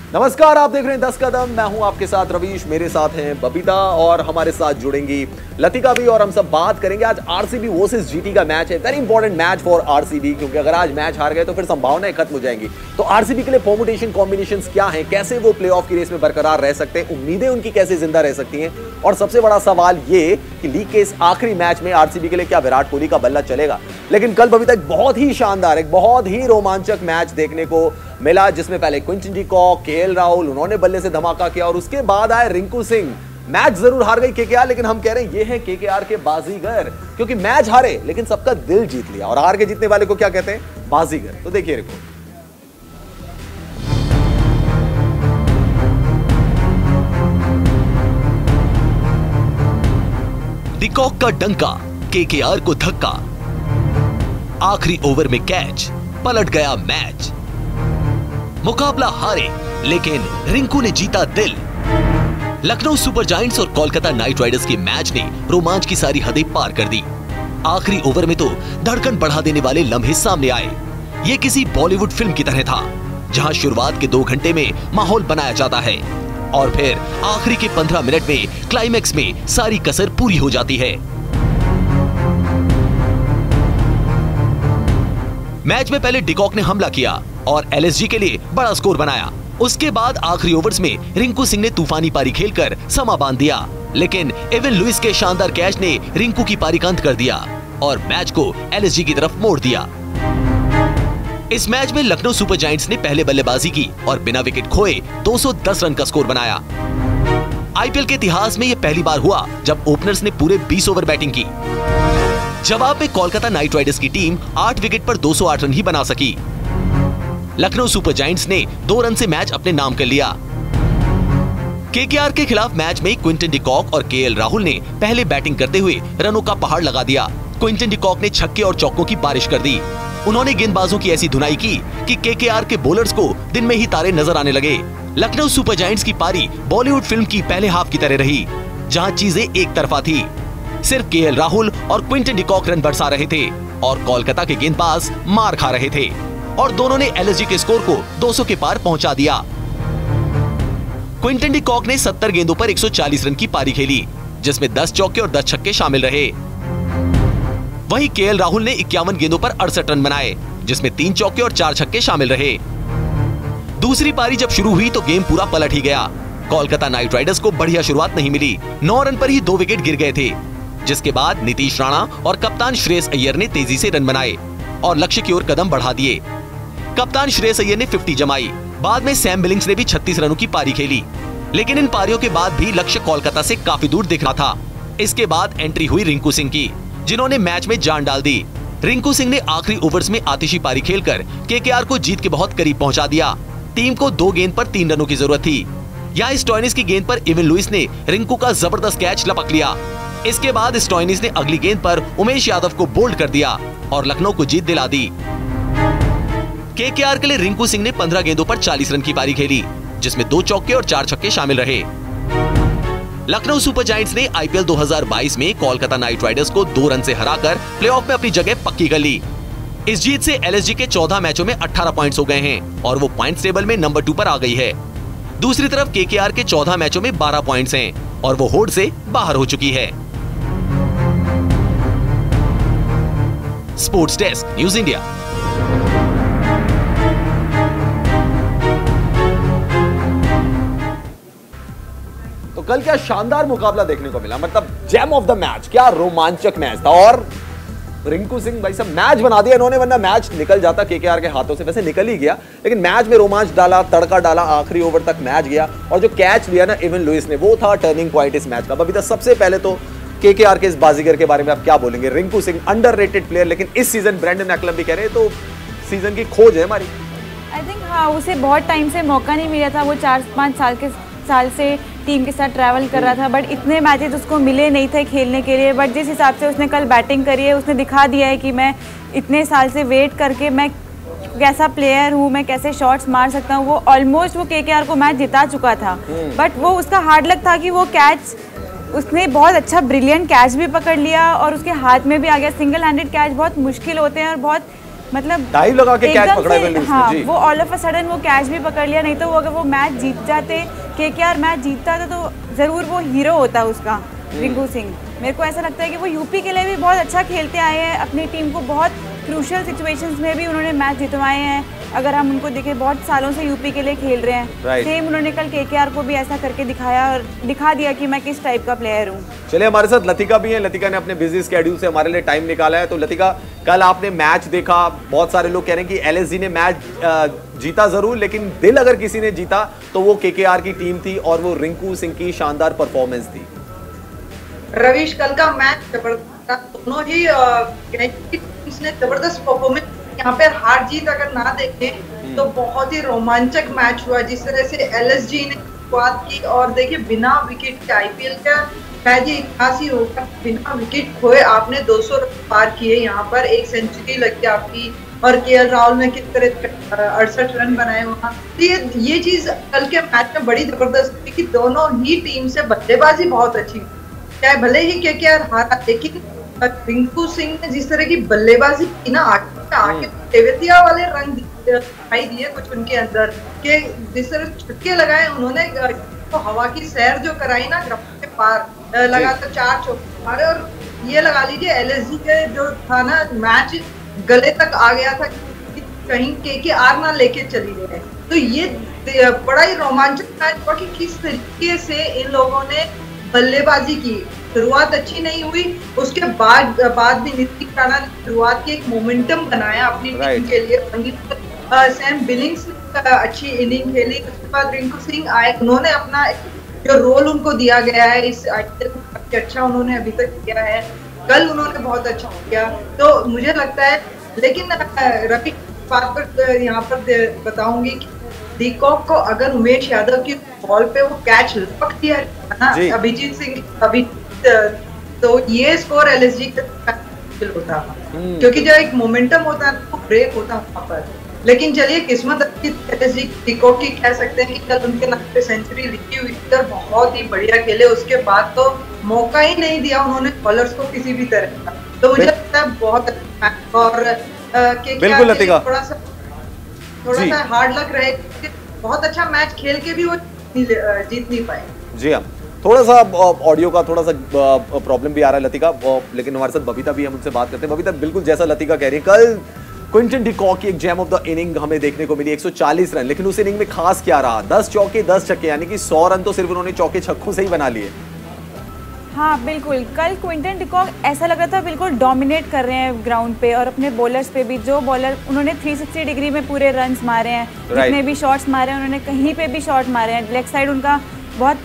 नमस्कार, आप देख रहे हैं 10 कदम। मैं हूं आपके साथ रवीश, मेरे साथ हैं बबीता और हमारे साथ जुड़ेंगी लतिका भी। और हम सब बात करेंगे आज आरसीबी वर्सेस जीटी का मैच है। Very important match for RCB, क्योंकि अगर आज मैच हार गए तो फिर संभावनाएं खत्म हो जाएंगी। तो आरसीबी के लिए परम्यूटेशन कॉम्बिनेशंस क्या हैं, कैसे वो प्लेऑफ की रेस में बरकरार रह सकते हैं, उम्मीदें उनकी कैसे जिंदा रह सकती हैं, और सबसे बड़ा सवाल ये कि लीग के इस आखिरी मैच में आरसीबी के लिए क्या विराट कोहली का बल्ला चलेगा। लेकिन कल बबीता एक बहुत ही शानदार, एक बहुत ही रोमांचक मैच देखने को मिला, जिसमें पहले Quinton de Kock, KL Rahul, उन्होंने बल्ले से धमाका किया और उसके बाद आए रिंकू सिंह। मैच जरूर हार गई केकेआर, लेकिन हम कह रहे हैं ये है केकेआर के बाजीगर, क्योंकि मैच हारे लेकिन सबका दिल जीत लिया। और हार के जीतने वाले को क्या कहते हैं? बाजीगर। तो देखिए रिपोर्ट। डिकॉक का डंका, केकेआर को धक्का, आखिरी ओवर में कैच, पलट गया मैच। मुकाबला हारे लेकिन रिंकू ने जीता दिल। लखनऊ सुपर जायंट्स और कोलकाता नाइट राइडर्स के मैच ने रोमांच की सारी हदें पार कर दी। आखिरी ओवर में तो धड़कन बढ़ा देने वाले लम्हे सामने आए। ये किसी बॉलीवुड फिल्म की तरह था, जहां शुरुआत के 2 घंटे में माहौल बनाया जाता है और फिर आखिरी के 15 मिनट में क्लाइमैक्स में सारी कसर पूरी हो जाती है। मैच में पहले डिकॉक ने हमला किया और एलएसजी के लिए बड़ा स्कोर बनाया। उसके बाद आखिरी ओवर्स में रिंकू सिंह ने तूफानी पारी खेलकर समा बांध दिया, लेकिन एवन लुइस के शानदार कैच ने रिंकू की पारी का अंत कर दिया और मैच को एलएसजी की तरफ मोड़ दिया। इस मैच में लखनऊ सुपर जायंट्स ने पहले बल्लेबाजी की और बिना विकेट खोए 210 रन का स्कोर बनाया। आईपीएल के इतिहास में यह पहली बार हुआ जब ओपनर्स ने पूरे 20 ओवर बैटिंग की। जवाब में कोलकाता नाइट राइडर्स की टीम 8 विकेट पर 208 रन ही बना सकी। लखनऊ सुपर जायंट्स ने 2 रन से मैच अपने नाम कर लिया। केकेआर के खिलाफ मैच में क्विंटन डी कॉक और केएल राहुल ने पहले बैटिंग करते हुए रनों का पहाड़ लगा दिया। क्विंटन डी कॉक ने छक्के और चौकों की बारिश कर दी। उन्होंने गेंदबाजों की ऐसी धुनाई की कि केकेआर के बॉलर्स को दिन में ही तारे नजर आने लगे। लखनऊ सुपर जायंट्स की पारी बॉलीवुड फिल्म की पहले हाफ की तरह रही, जहाँ चीजें एक तरफा थी। सिर्फ केएल राहुल और क्विंटन डी कॉक रन बरसा रहे थे और कोलकाता के गेंदबाज मार खा रहे थे, और दोनों ने एलएसजी के स्कोर को 200 के पार पहुंचा दिया। क्विंटन डी कॉक ने 70 गेंदों पर 140 रन की पारी खेली, जिसमें 10 चौके और 10 छक्के शामिल रहे। वहीं केएल राहुल ने 51 गेंदों पर 68 रन बनाए, जिसमें 3 चौके और 4 छक्के शामिल रहे। दूसरी पारी जब शुरू हुई तो गेम पूरा पलट ही गया। कोलकाता नाइट राइडर्स को बढ़िया शुरुआत नहीं मिली। 9 रन पर ही 2 विकेट गिर गए थे, जिसके बाद नीतीश राणा और कप्तान श्रेयस अय्यर ने तेजी से रन बनाए और लक्ष्य की ओर कदम बढ़ा दिए। कप्तान श्रेयस अय्यर ने 50 जमाई। बाद में सैम बिलिंग्स ने भी 36 रनों की पारी खेली, लेकिन इन पारियों के बाद भी लक्ष्य कोलकाता से काफी दूर दिख रहा था। इसके बाद एंट्री हुई रिंकू सिंह की, जिन्होंने मैच में जान डाल दी। रिंकू सिंह ने आखिरी ओवर्स में आतिशी पारी खेलकर केकेआर को जीत के बहुत करीब पहुंचा दिया। टीम को 2 गेंद पर 3 रनों की जरूरत थी। यहाँ स्टोइनिस की गेंद पर एवन लुइस ने रिंकू का जबरदस्त कैच लपक लिया। इसके बाद स्टोइनिस ने अगली गेंद पर उमेश यादव को बोल्ड कर दिया और लखनऊ को जीत दिला दी। केकेआर के लिए रिंकू सिंह ने 15 गेंदों पर 40 रन की पारी खेली, जिसमें 2 चौके और 4 छक्के शामिल रहे। लखनऊ सुपर जायंट्स ने आईपीएल 2022 में कोलकाता नाइट राइडर्स को 2 रन से हराकर प्लेऑफ में अपनी जगह पक्की कर ली। इस जीत से एलएसजी के 14 मैचों में 18 पॉइंट्स हो गए हैं और वो पॉइंट्स टेबल में नंबर 2 पर आ गई है। दूसरी तरफ केकेआर के 14 मैचों में 12 पॉइंट्स हैं और वो होड़ से बाहर हो चुकी है। Sports desk, news India. तो कल क्या शानदार मुकाबला देखने को मिला, मतलब जेम ऑफ द मैच। क्या रोमांचक मैच था। और रिंकू सिंह भाई साहब मैच बना दिया इन्होंने, वरना मैच निकल जाता केकेआर के हाथों से। वैसे निकल ही गया, लेकिन मैच में रोमांच डाला, तड़का डाला, आखिरी ओवर तक मैच गया। और जो कैच लिया ना एवन लुइस ने, वो था टर्निंग पॉइंट इस मैच का। बबीता, सबसे पहले तो केकेआर के इस बाजीगर के बारे में आप क्या बोलेंगे? रिंकू सिंह अंडररेटेड प्लेयर, लेकिन इस सीजन ब्रेंडन मैकलम भी कह रहे हैं तो सीजन की खोज है हमारी। आई थिंक हाँ, उसे बहुत टाइम से मौका नहीं मिला था। वो 4-5 साल से टीम के साथ ट्रैवल कर रहा था, बट इतने मैचेस उसको मिले नहीं थे खेलने के लिए। बट जिस हिसाब से उसने कल बैटिंग करी है, उसने दिखा दिया है कि मैं इतने साल से वेट करके मैं कैसा प्लेयर हूँ, मैं कैसे शॉट्स मार सकता हूँ। वो ऑलमोस्ट वो केकेआर को मैच जिता चुका था, बट वो उसका हार्ड लक था कि वो कैच उसने बहुत अच्छा ब्रिलियंट कैच भी पकड़ लिया और उसके हाथ में भी आ गया। सिंगल हैंडेड कैच बहुत मुश्किल होते हैं और बहुत मतलब डाइव लगा के कैच पकड़ा है लुइस ने। हाँ, जी। वो ऑल ऑफ अ सडन वो कैच भी पकड़ लिया, नहीं तो वो अगर वो मैच जीत जाते, केकेआर मैच जीतता था तो जरूर वो हीरो होता उसका, रिंकू सिंह। मेरे को ऐसा लगता है कि वो यूपी के लिए भी बहुत अच्छा खेलते आए हैं, अपनी टीम को बहुत क्रूशियल सिचुएशंस में भी उन्होंने मैच जितवाए हैं। अगर हम उनको देखें, बहुत सालों से यूपी के लिए खेल रहे हैं। सेम उन्होंने कल केकेआर को भी ऐसा करके दिखाया और दिखा दिया कि मैं किस टाइप का प्लेयर हूँ। चलिए, हमारे साथ लतिका भी है। लतिका ने अपने बिजी स्केड्यूल से हमारे लिए टाइम निकाला है। तो लतिका, कल आपने मैच देखा, बहुत सारे लोग कह रहे हैं कि एलएसजी ने मैच जीता जरूर, लेकिन दिल अगर किसी ने जीता तो वो केकेआर की टीम थी और वो रिंकू सिंह की शानदार परफॉर्मेंस थी। रवीश, कल का मैच जबरदस्त, दोनों ही टीम्स ने जबरदस्त परफॉर्मेंस। यहाँ पे हार जीत अगर ना देखें तो बहुत ही रोमांचक मैच हुआ। जिस तरह से एलएसजी ने शुरुआत की और देखिए बिना विकेट के आईपीएल का शायद ये इतिहास ही होगा, बिना विकेट खोए आपने 200 रन पार किए। यहाँ पर एक सेंचुरी लगी आपकी और केएल राहुल ने किस तरह 68 रन बनाए वहाँ। तो ये चीज कल के मैच में बड़ी जबरदस्त थी कि दोनों ही टीम से बल्लेबाजी बहुत अच्छी, चाहे भले ही केकेआर हारा, लेकिन रिंकू सिंह ने जिस तरह की बल्लेबाजी की ना, आके तेवतिया वाले रंग दिखाई दिए कुछ उनके अंदर के, जिस तरह छक्के लगाए उन्होंने, तो हवा की सैर जो कराई ना ग्राउंड के पार, लगातार 4 चौके मारे। और ये लगा लीजिए एलएसजी के जो था ना मैच गले तक आ गया था कि कहीं केकेआर ना लेके चली गए। तो ये बड़ा ही रोमांचक मैच हुआ कि किस तरीके से इन लोगों ने बल्लेबाजी की। शुरुआत अच्छी नहीं हुई, उसके बाद भी नीतीश राणा ने शुरुआत की, एक मोमेंटम बनाया अपनी टीम के लिए। सैम बिलिंग्स अच्छी इनिंग खेली, उसके बाद रिंकू सिंह आए, उन्होंने अपना जो रोल उनको दिया गया है इस आईपीएल में अच्छा उन्होंने अभी तक किया है। कल उन्होंने बहुत अच्छा किया, तो मुझे लगता है। लेकिन रवि, बात पर यहाँ पर बताऊंगी कि डीकॉक को अगर उमेश यादव की बॉल पे वो कैच लपक दिया ना अभिजीत सिंह, तो ये स्कोर एलएसजी का होता, क्योंकि जो एक मोमेंटम होता है वो ब्रेक होता है वहाँ पर। लेकिन चलिए, किस्मत अच्छी एलएसजी डीकॉक की कह सकते हैं कि कल उनके नाम पे सेंचुरी लिखी हुई थी, बहुत ही बढ़िया खेले। उसके बाद तो मौका ही नहीं दिया उन्होंने बॉलर्स को किसी भी तरह का। तो मुझे लगता है बहुत अच्छा। और बिल्कुल लतिका, थोड़ा सा हार्ड लक रहे, बहुत अच्छा मैच खेल के भी वो जीत नहीं पाए। जी हाँ, थोड़ा सा ऑडियो का थोड़ा सा प्रॉब्लम भी आ रहा है लतिका, लेकिन हमारे साथ बबीता भी, हम उनसे बात करते हैं। बबीता, बिल्कुल जैसा लतिका कह रही है, कल क्विंटन डिकॉक की एक जेम ऑफ द इनिंग हमें देखने को मिली, 140 रन। लेकिन उस इनिंग में खास क्या रहा, 10 चौके 10 छक्के, यानी कि 100 रन तो सिर्फ उन्होंने चौके छक्कों से ही बना लिए। हाँ बिल्कुल, कल क्विंटन डिकॉक ऐसा लग रहा था बिल्कुल डोमिनेट कर रहे हैं ग्राउंड पे, और अपने बॉलर्स पे भी, जो बॉलर उन्होंने 360 डिग्री में पूरे रन्स मारे हैं, जितने भी शॉट्स मारे हैं उन्होंने, कहीं पे भी शॉट मारे हैं। लेग साइड उनका बहुत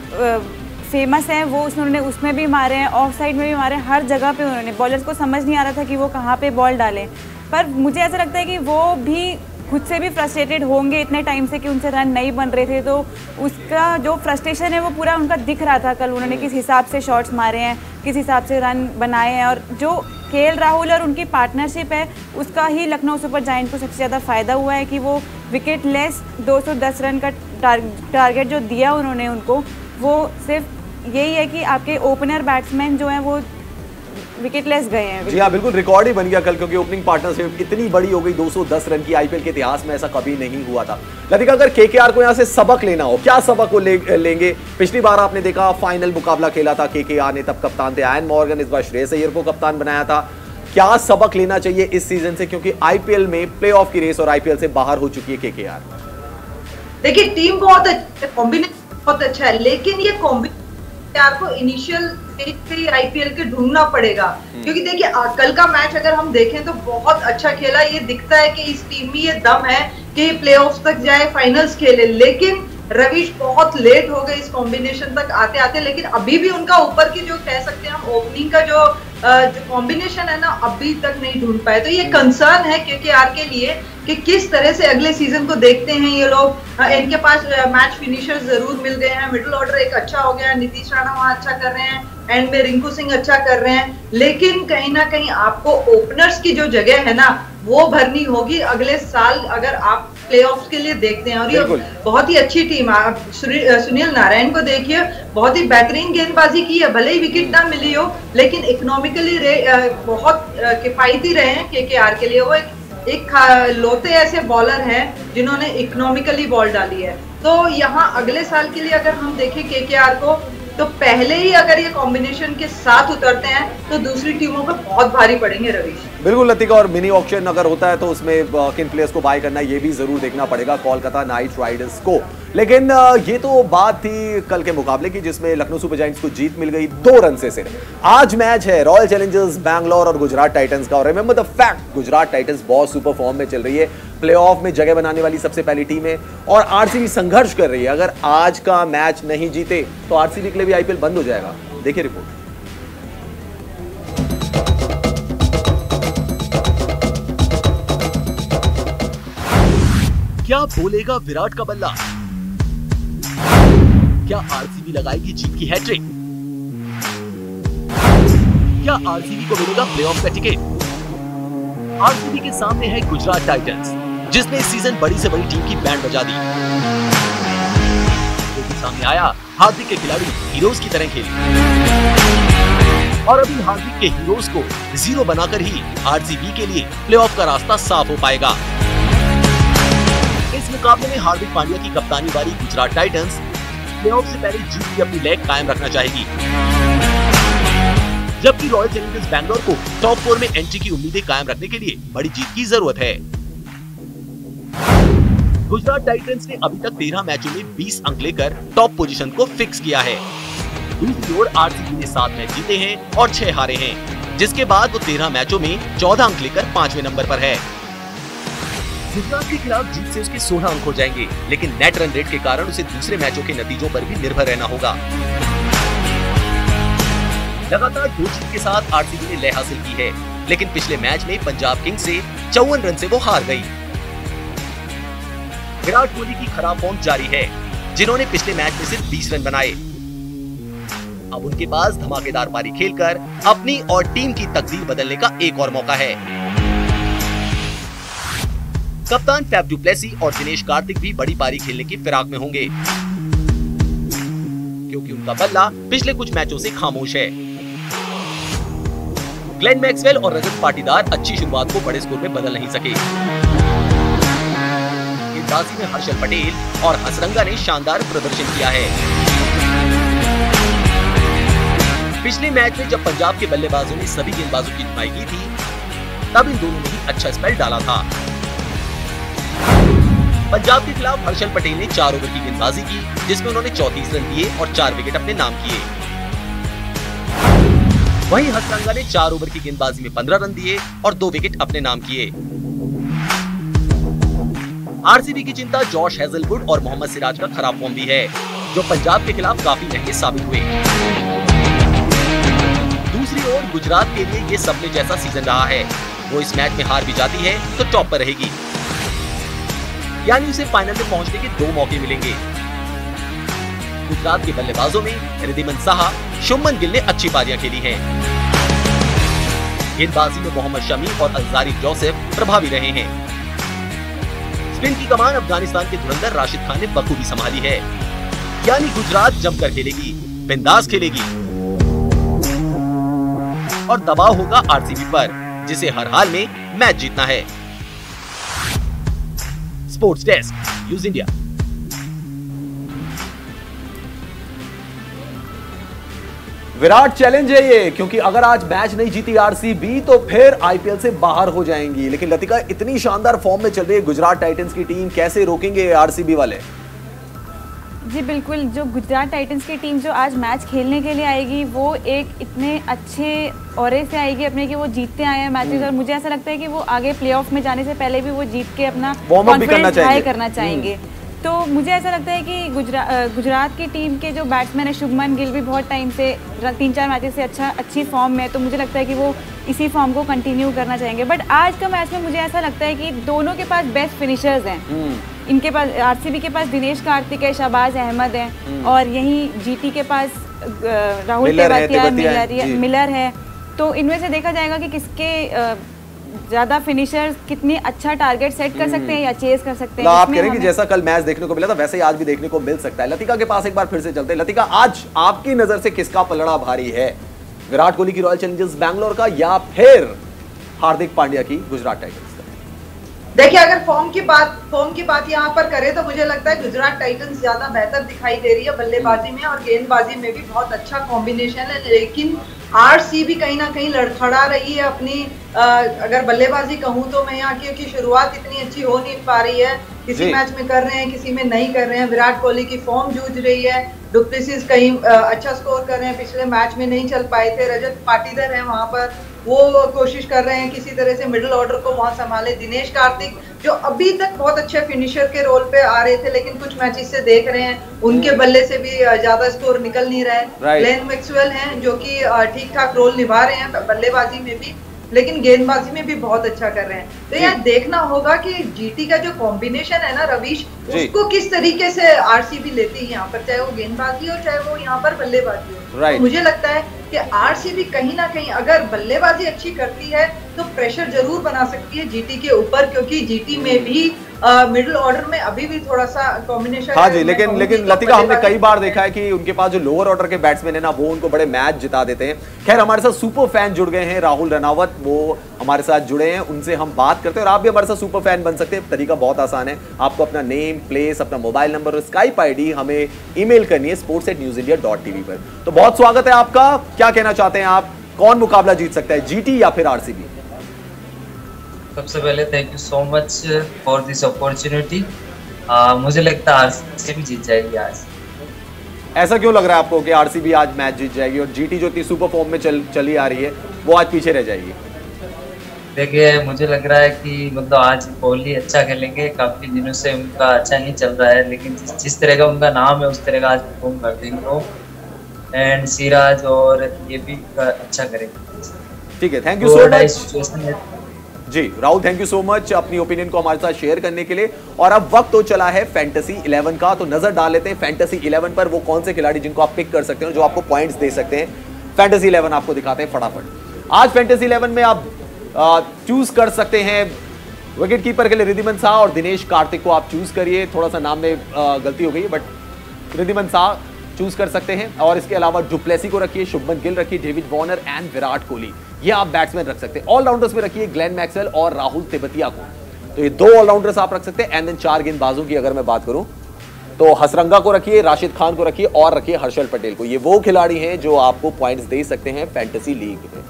फेमस है, वो उन्होंने उसमें भी मारे हैं, ऑफ साइड में भी मारे हैं, हर जगह पे उन्होंने। बॉलर्स को समझ नहीं आ रहा था कि वो कहाँ पे बॉल डालें, पर मुझे ऐसा लगता है कि वो भी खुद से भी फ्रस्ट्रेटेड होंगे इतने टाइम से कि उनसे रन नहीं बन रहे थे, तो उसका जो फ्रस्ट्रेशन है वो पूरा उनका दिख रहा था कल। उन्होंने किस हिसाब से शॉट्स मारे हैं, किस हिसाब से रन बनाए हैं, और जो केएल राहुल और उनकी पार्टनरशिप है उसका ही लखनऊ सुपर जायंट को सबसे ज़्यादा फ़ायदा हुआ है कि वो विकेट लेस 210 रन का टारगेट जो दिया उन्होंने उनको, वो सिर्फ यही है कि आपके ओपनर बैट्समैन जो हैं वो विकेटलेस गए हैं। जी हाँ, बिल्कुल रिकॉर्ड ही बन गया कल, क्योंकि ओपनिंग पार्टनरशिप इतनी बड़ी हो गई, 210 रन की। आईपीएल के इतिहास में ऐसा कभी नहीं हुआ था। लतिका, अगर केकेआर को यहाँ से सबक लेना हो, क्या सबक को लेंगे? पिछली बार आपने देखा फाइनल मुकाबला खेला था केकेआर ने, तब कप्तान थे आयन मॉर्गन, इस बार श्रेयस अय्यर को कप्तान बनाया था। क्या सबक लेना चाहिए इस सीजन से, क्योंकि आईपीएल में प्लेऑफ की रेस और आईपीएल से बाहर हो चुकी है केकेआर? देखिए, टीम बहुत अच्छी है, कॉम्बिनेशन बहुत अच्छा है, लेकिन ये कॉम्बिनेशन को इनिशियल स्टेज पे आईपीएल के ढूंढना पड़ेगा। क्योंकि देखिए, कल का मैच अगर हम देखें तो बहुत अच्छा खेला, ये दिखता है कि इस टीम में ये दम है कि प्लेऑफ्स तक जाए, फाइनल्स खेले। लेकिन रवीश बहुत लेट हो गए इस कॉम्बिनेशन तक आते आते, लेकिन अभी भी उनका ऊपर की जो कह सकते हैं हम ओपनिंग का जो कॉम्बिनेशन है ना, अभी तक नहीं ढूंढ पाए। तो ये कंसर्न है केकेआर के लिए कि किस तरह से अगले सीजन को देखते हैं ये लोग। इनके पास मैच फिनिशर्स जरूर मिल गए हैं, मिडिल ऑर्डर एक अच्छा हो गया, नीतीश राणा वहां अच्छा कर रहे हैं, एंड में रिंकू सिंह अच्छा कर रहे हैं, लेकिन कहीं ना कहीं आपको ओपनर्स की जो जगह है ना वो भरनी होगी अगले साल अगर आप प्लेऑफ्स के लिए देखते हैं। और ये बहुत ही अच्छी टीम है। आप सुनील नारायण को देखिए, बहुत ही बेहतरीन गेंदबाजी की है, भले ही विकेट ना मिली हो, लेकिन इकोनॉमिकली बहुत किफायती रहे हैं केकेआर के लिए। वो एक एक लोते ऐसे बॉलर हैं जिन्होंने इकोनॉमिकली बॉल डाली है। तो यहाँ अगले साल के लिए अगर हम देखें केकेआर को, तो पहले ही अगर ये कॉम्बिनेशन के साथ उतरते हैं तो दूसरी टीमों पर बहुत भारी पड़ेंगे रवीश। बिल्कुल लतिका, और मिनी ऑक्शन अगर होता है तो उसमें किन प्लेयर्स को बाय करना है ये भी जरूर देखना पड़ेगा कोलकाता नाइट राइडर्स को। लेकिन ये तो बात थी कल के मुकाबले की जिसमें लखनऊ सुपर जायंट्स को जीत मिल गई 2 रन से सिर्फ। आज मैच है रॉयल चैलेंजर्स बैंगलोर और गुजरात टाइटंस का, और remember the fact Gujarat Titans बहुत सुपर फॉर्म में चल रही है, प्लेऑफ में जगह बनाने वाली सबसे पहली टीम है और आरसीबी संघर्ष कर रही है। अगर आज का मैच नहीं जीते तो आरसीबी के लिए भी आईपीएल बंद हो जाएगा। देखिए रिपोर्ट। क्या बोलेगा विराट का बल्ला? क्या आरसीबी लगाएगी जीत की हैट्रिक? क्या आरसीबी को मिलेगा प्लेऑफ का टिकट? आरसीबी के सामने है गुजरात टाइटंस जिसने इस सीजन बड़ी से बड़ी टीम की बैंड बजा दी। सामने आया हार्दिक के खिलाड़ी हीरोज की तरह खेले और अभी हार्दिक के हीरोज को 0 बनाकर ही आरसीबी के लिए प्लेऑफ का रास्ता साफ हो पाएगा। इस मुकाबले में हार्दिक पांड्या की कप्तानी वाली गुजरात टाइटंस प्लेऑफ से पहले जीत की अपनी लेग कायम रखना चाहेगी, जबकि रॉयल चैलेंजर्स बैंगलोर को टॉप 4 में एंट्री की उम्मीदें कायम रखने के लिए बड़ी जीत की जरूरत है। गुजरात टाइटंस ने अभी तक 13 मैचों में 20 अंक लेकर टॉप पोजीशन को फिक्स किया है। दूसरी ओर आरसीबी ने 7 मैच जीते हैं और 6 हारे हैं, जिसके बाद वो 13 मैचों में 14 अंक लेकर 5वें नंबर पर है। गुजरात के खिलाफ जीत से उसके 16 अंक हो जाएंगे, लेकिन नेट रन रेट के कारण उसे दूसरे मैचों के नतीजों पर भी निर्भर रहना होगा। लगातार 2 जीत के साथ आरसीबी ने लय हासिल की है, लेकिन पिछले मैच में पंजाब किंग्स से 54 रन से वो हार गई। विराट कोहली की खराब फॉर्म जारी है, जिन्होंने पिछले मैच में सिर्फ 20 रन बनाए। अब उनके पास धमाकेदार पारी खेलकर अपनी और टीम की तकदीर बदलने का एक और मौका है। कप्तान फैफ डु प्लेसी और दिनेश कार्तिक भी बड़ी पारी खेलने की फिराक में होंगे, क्योंकि उनका बल्ला पिछले कुछ मैचों से खामोश है। ग्लेन मैक्सवेल और रजत पाटीदार अच्छी शुरुआत को बड़े स्कोर में बदल नहीं सके। गेंदबाजी में हर्षल पटेल और हसरंगा ने शानदार प्रदर्शन किया है। पिछले मैच में जब पंजाब के बल्लेबाजों ने सभी गेंदबाजों की धुनाई की थी, तब इन दोनों ने ही अच्छा स्पेल डाला था। पंजाब के खिलाफ हर्षल पटेल ने 4 ओवर की गेंदबाजी की, जिसमें उन्होंने 34 रन दिए और 4 विकेट अपने नाम किए। वहीं हसरंगा ने 4 ओवर की गेंदबाजी में 15 रन दिए और 2 विकेट अपने नाम किए। आरसीबी की चिंता जॉश हेजलवुड और मोहम्मद सिराज का खराब फॉर्म भी है, जो पंजाब के खिलाफ काफी महंगे साबित हुए। दूसरी ओर गुजरात के लिए ये सपने जैसा सीजन रहा है। वो इस मैच में हार भी जाती है तो टॉप पर रहेगी, यानी उसे फाइनल में पहुंचने के 2 मौके मिलेंगे। गुजरात के बल्लेबाजों में रिद्धिमान साहा, शुभमन गिल ने अच्छी पारियां खेली हैं। गेंदबाजी में मोहम्मद शमी और अंसारी जोसेफ प्रभावी रहे हैं। स्पिन की कमान अफगानिस्तान के धुरंधर राशिद खान ने बखूबी संभाली है, यानी गुजरात जमकर खेलेगी, बिंदास खेलेगी और दबाव होगा आरसीबी पर, जिसे हर हाल में मैच जीतना है। Sports desk, news India. Virat challenge है ये, क्योंकि अगर आज मैच नहीं जीती आरसीबी तो फिर आईपीएल से बाहर हो जाएंगी। लेकिन लतिका, इतनी शानदार फॉर्म में चल रही है गुजरात टाइटंस की टीम, कैसे रोकेंगे आरसीबी वाले? जी बिल्कुल, जो गुजरात टाइटंस की टीम जो आज मैच खेलने के लिए आएगी वो एक इतने अच्छे औरे से आएगी अपने कि वो जीतते आए हैं मैचेस, और मुझे ऐसा लगता है कि वो आगे प्लेऑफ में जाने से पहले भी वो जीत के अपना कॉन्फिडेंस हाई करना चाहेंगे। तो मुझे ऐसा लगता है कि गुजरात की टीम के जो बैट्समैन है, शुभमन गिल भी बहुत टाइम से 3-4 मैचेस से अच्छी फॉर्म में, तो मुझे लगता है कि वो इसी फॉर्म को कंटिन्यू करना चाहेंगे। बट आज का मैच में मुझे ऐसा लगता है कि दोनों के पास बेस्ट फिनिशर्स हैं। इनके पास आरसीबी के पास दिनेश कार्तिक है, शहबाज अहमद है, और यहीं जीटी के पास राहुल तेवातिया मिलर है। तो इनमें से देखा जाएगा कि किसके ज्यादा फिनिशर्स कितनी अच्छा टारगेट सेट कर सकते हैं या चेस कर सकते हैं। आप कह रहे हैं कि जैसा कल मैच देखने को मिला था वैसे ही आज भी देखने को मिल सकता है। लतिका के पास एक बार फिर से चलते हैं। लतिका, आज आपकी नजर से किसका पलड़ा भारी है, विराट कोहली की रॉयल चैलेंजर्स बैंगलोर का या फिर हार्दिक पांड्या की गुजरात टाइटंस का? देखिए, अगर फॉर्म की बात यहाँ पर करें तो मुझे लगता है गुजरात टाइटंस ज्यादा बेहतर दिखाई दे रही है बल्लेबाजी में, और गेंदबाजी में भी बहुत अच्छा कॉम्बिनेशन है। लेकिन आरसीबी कहीं ना कहीं लड़खड़ा रही है अपनी, अगर बल्लेबाजी कहूँ तो मैं यहाँ की शुरुआत इतनी अच्छी हो नहीं पा रही है। किसी मैच में कर रहे हैं, किसी में नहीं कर रहे हैं। विराट कोहली की फॉर्म जूझ रही है, डुप्लेसिस कहीं अच्छा स्कोर कर रहे हैं, पिछले मैच में नहीं चल पाए थे। रजत पाटीदार है वहां पर, वो कोशिश कर रहे हैं किसी तरह से मिडिल ऑर्डर को वहां संभाले। दिनेश कार्तिक जो अभी तक बहुत अच्छे फिनिशर के रोल पे आ रहे थे, लेकिन कुछ मैचेस से देख रहे हैं उनके बल्ले से भी ज्यादा स्कोर निकल नहीं रहा है। ग्लेन मैक्सवेल हैं जो कि ठीक ठाक रोल निभा रहे हैं बल्लेबाजी में भी, लेकिन गेंदबाजी में भी बहुत अच्छा कर रहे हैं। तो यार देखना होगा कि जीटी का जो कॉम्बिनेशन है ना रवीश, उसको किस तरीके से आरसीबी लेती है यहाँ पर, चाहे वो गेंदबाजी हो चाहे वो यहाँ पर बल्लेबाजी हो। तो मुझे लगता है कि आरसीबी कहीं ना कहीं अगर बल्लेबाजी अच्छी करती है तो प्रेशर जरूर बना सकती है जीटी के ऊपर, क्योंकि जीटी में भी मिडिल ऑर्डर में अभी भी थोड़ा सा कॉम्बिनेशन। हाँ जी, लेकिन लतिका हमने कई बार देखा है कि उनके पास जो लोअर ऑर्डर के बैट्समैन है ना, वो उनको बड़े मैच जिता देते हैं। खैर, हमारे साथ सुपर फैन जुड़ गए हैं, राहुल रनावत, वो हमारे साथ जुड़े हैं, उनसे हम बात करते हैं। और आप भी हमारे साथ सुपर फैन बन सकते हैं। तरीका बहुत आसान है, आपको अपना नेम, प्लेस, अपना मोबाइल नंबर और स्काइप आईडी हमें ईमेल करनी है sports@newsindia.tv पर। तो बहुत स्वागत है आपका। क्या कहना चाहते हैं आप, कौन मुकाबला जीत सकता है, जीटी या फिर आरसीबी? सबसे पहले thank you so much for this opportunity. मुझे लगता है आरसीबी जीत जाएगी आज। ऐसा क्यों लग रहा है आपको कि आरसीबी आज मैच जीत जाएगी और जीटी जो इतनी सुपर फॉर्म में चली आ रही है वो आज पीछे रह जाएगी? देखिए, मुझे लग रहा है कि मतलब आज कोहली अच्छा खेलेंगे, काफी दिनों से उनका अच्छा नहीं चल रहा है, लेकिन जिस तरह का उनका नाम है उस तरह का आज परफॉर्म कर देंगे वो, एंड सिराज और ये भी अच्छा करेंगे। ठीक है, thank you so much ji Rahul, thank you so much अपनी ओपिनियन को हमारे साथ शेयर करने के लिए। और अब वक्त हो चला है फैंटेसी 11 का, तो नजर डाल लेते हैं फैंटेसी 11 पर वो कौन से खिलाड़ी जिनको आप पिक कर सकते हो, जो आपको पॉइंट्स दे सकते हैं। फैंटेसी 11 आपको दिखाते हैं फटाफट। आज फैंटेसी 11 में आप चूज कर सकते हैं विकेट कीपर के लिए रिद्धिमान शाह और दिनेश कार्तिक को आप चूज करिए। थोड़ा सा नाम में गलती हो गई, बट रिद्धिमान शाह चूज कर सकते हैं। और इसके अलावा डुप्लेसी को रखिए, शुभमन गिल रखिए, David Warner and Virat Kohli, ये आप बैट्समैन रख सकते हैं। ऑलराउंडर्स में रखिए ग्लेन मैक्सवेल और राहुल तेवतिया को, तो ये 2 ऑलराउंडर्स आप रख सकते हैं। एंड देन 4 गेंदबाजों की अगर मैं बात करूं तो हसरंगा को रखिए, राशिद खान को रखिए और रखिए हर्षल पटेल को। ये वो खिलाड़ी हैं जो आपको पॉइंट्स दे सकते हैं फैंटेसी लीग में।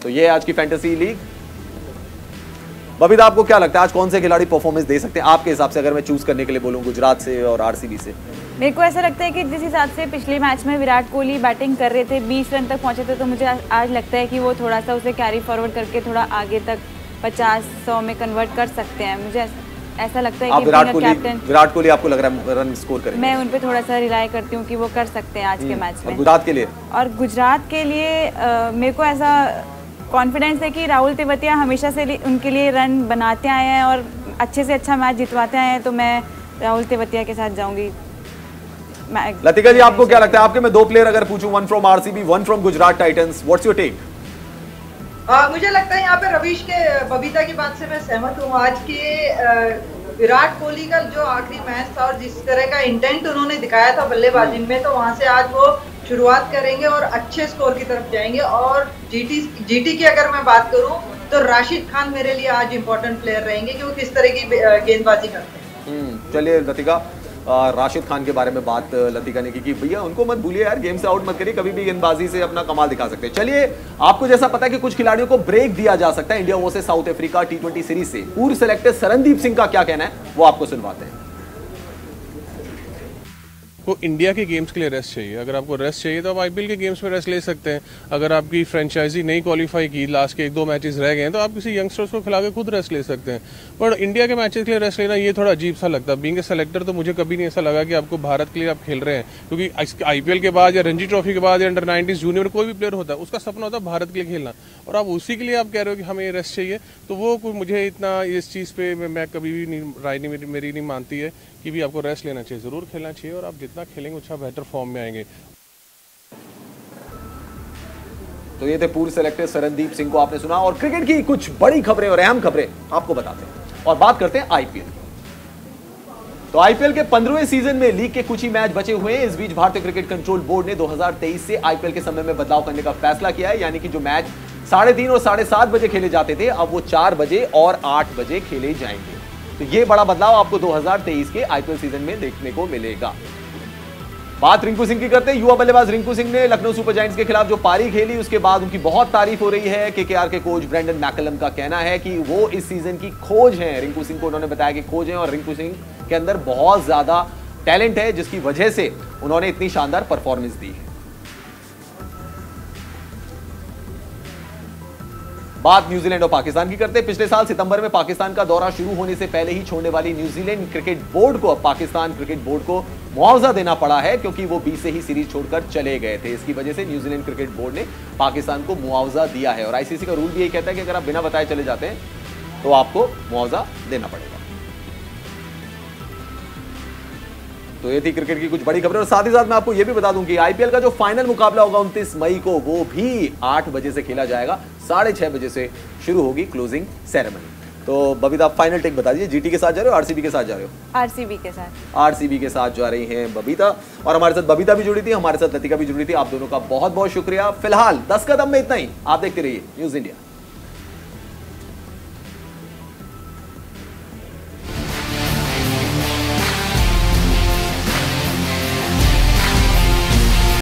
तो ये आज की फैंटेसी लीग। बबीता, आपको क्या लगता है आज कौन से खिलाड़ी परफॉर्मेंस दे सकते हैं आपके हिसाब से, अगर मैं चूज करने के लिए बोलूं गुजरात से और आरसीबी से? मेरे को ऐसा लगता है कि जिस हिसाब से पिछले मैच में विराट कोहली बैटिंग कर रहे थे, 20 रन तक पहुंचे थे, तो मुझे आज लगता है कि वो थोड़ा सा उसे कैरी फॉरवर्ड करके थोड़ा आगे तक 50-100 में कन्वर्ट कर सकते हैं। मुझे ऐसा लगता है कि विराट कोहली आपको लग रहा है रन स्कोर करेंगे? मैं उन पे थोड़ा सा रिलाई करती हूँ कि वो कर सकते हैं आज के मैच में। गुजरात के लिए? और गुजरात के लिए मेरे को ऐसा कॉन्फिडेंस है कि राहुल तेवतिया हमेशा से उनके लिए रन बनाते आए हैं और अच्छे से अच्छा मैच जितवाते आए हैं, तो मैं राहुल तेवतिया के साथ जाऊंगी। लतिका जी, आपको क्या लगता है? आपके मैं 2 प्लेयर अगर पूछूं, 1 from RCB, 1 from Gujarat Titans, what's your take? मुझे लगता है यहाँ पे रवीश के बबीता की बात से मैं सहमत हूँ। आज के विराट कोहली का जो आखिरी मैच था और जिस तरह का इंटेंट उन्होंने दिखाया था बल्लेबाजी में, तो वहां से आज वो शुरुआत करेंगे और अच्छे स्कोर की तरफ जाएंगे। और जीटी की अगर मैं बात करूं तो राशिद खान मेरे लिए आज इंपॉर्टेंट प्लेयर रहेंगे कि वो किस तरह की गेंदबाजी करते हैं। चलिए लतिका, राशिद खान के बारे में बात लतिका ने की कि भैया उनको मत भूलिए यार, गेम से आउट मत करिए, कभी भी गेंदबाजी से अपना कमाल दिखा सकते हैं। चलिए, आपको जैसा पता है कि कुछ खिलाड़ियों को ब्रेक दिया जा सकता है India versus south Africa T20 series से, पूर्व सेलेक्टर सरनदीप सिंह का क्या कहना है वो आपको सुनवाते हैं। को इंडिया के गेम्स के लिए रेस्ट चाहिए। अगर आपको रेस्ट चाहिए तो आप आईपीएल के गेम्स में रेस्ट ले सकते हैं। अगर आपकी फ्रेंचाइजी नहीं क्वालिफाई की, लास्ट के 1-2 मैचेस रह गए हैं, तो आप किसी यंगस्टर्स को खिला के खुद रेस्ट ले सकते हैं। पर इंडिया के मैचेस के लिए रेस्ट लेना ये थोड़ा अजीब सा लगता है। बीइंग ए सेलेक्टर तो मुझे कभी नहीं ऐसा लगा कि आपको भारत के लिए आप खेल रहे हैं, क्योंकि आईपीएल के बाद या रणजी ट्रॉफी के बाद या अंडर 19 जूनियर कोई भी प्लेयर होता है, उसका सपना होता है भारत के लिए खेलना, और आप उसी के लिए आप कह रहे हो कि हमें रेस्ट चाहिए, तो वो मुझे इतना इस चीज़ पे मैं कभी भी नहीं, राय नहीं मेरी नहीं मानती है कि भी आपको रेस्ट लेना चाहिए। जरूर खेलना चाहिए और आप जितना खेलेंगे उतना बेहतर फॉर्म में आएंगे। तो ये थे पूर्व सेलेक्टर सरनदीप सिंह को आपने सुना, और क्रिकेट की कुछ बड़ी खबरें और अहम खबरें आपको बताते हैं और बात करते हैं आईपीएल। तो आईपीएल के 15वें सीजन में लीग के कुछ ही मैच बचे हुए हैं। इस बीच भारतीय क्रिकेट कंट्रोल बोर्ड ने 2023 से आईपीएल के समय में बदलाव करने का फैसला किया है, यानी कि जो मैच 3:30 और 7:30 बजे खेले जाते थे, अब वो 4 बजे और 8 बजे खेले जाएंगे। तो ये बड़ा बदलाव आपको 2023 के आईपीएल सीजन में देखने को मिलेगा। बात रिंकू सिंह की करते हैं। युवा बल्लेबाज रिंकू सिंह ने लखनऊ सुपर जायंट्स के खिलाफ जो पारी खेली, उसके बाद उनकी बहुत तारीफ हो रही है। केकेआर के कोच ब्रेंडन मैकलम का कहना है कि वो इस सीजन की खोज हैं। रिंकू सिंह को उन्होंने बताया कि खोज हैं और रिंकू सिंह के अंदर बहुत ज्यादा टैलेंट है, जिसकी वजह से उन्होंने इतनी शानदार परफॉर्मेंस दी है। बात न्यूजीलैंड और पाकिस्तान की करते हैं। पिछले साल सितंबर में पाकिस्तान का दौरा शुरू होने से पहले ही छोड़ने वाली न्यूजीलैंड क्रिकेट बोर्ड को अब पाकिस्तान क्रिकेट बोर्ड को मुआवजा देना पड़ा है, क्योंकि वो 20 से ही सीरीज छोड़कर चले गए थे। इसकी वजह से न्यूजीलैंड क्रिकेट बोर्ड ने पाकिस्तान को मुआवजा दिया है और आईसीसी का रूल भी यही कहता है कि अगर आप बिना बताए चले जाते हैं तो आपको मुआवजा देना पड़ेगा। तो ये थी क्रिकेट की कुछ बड़ी खबरें और साथ ही साथ मैं आपको ये भी बता दूं कि आईपीएल का जो फाइनल मुकाबला होगा 29 मई को, वो भी 8 बजे से खेला जाएगा। 6:30 बजे से शुरू होगी क्लोजिंग सेरेमनी। तो बबीता, फाइनल टेक बता दीजिए, जीटी के साथ जा रहे हो, आरसीबी के साथ जा रहे हो? आरसीबी के साथ। आरसीबी के साथ जा रही हैं बबीता, और हमारे साथ बबीता भी जुड़ी थी, हमारे साथ लतिका भी जुड़ी थी। आप दोनों का बहुत बहुत शुक्रिया। फिलहाल 10 कदम में इतना ही। आप देखते रहिए न्यूज़ इंडिया।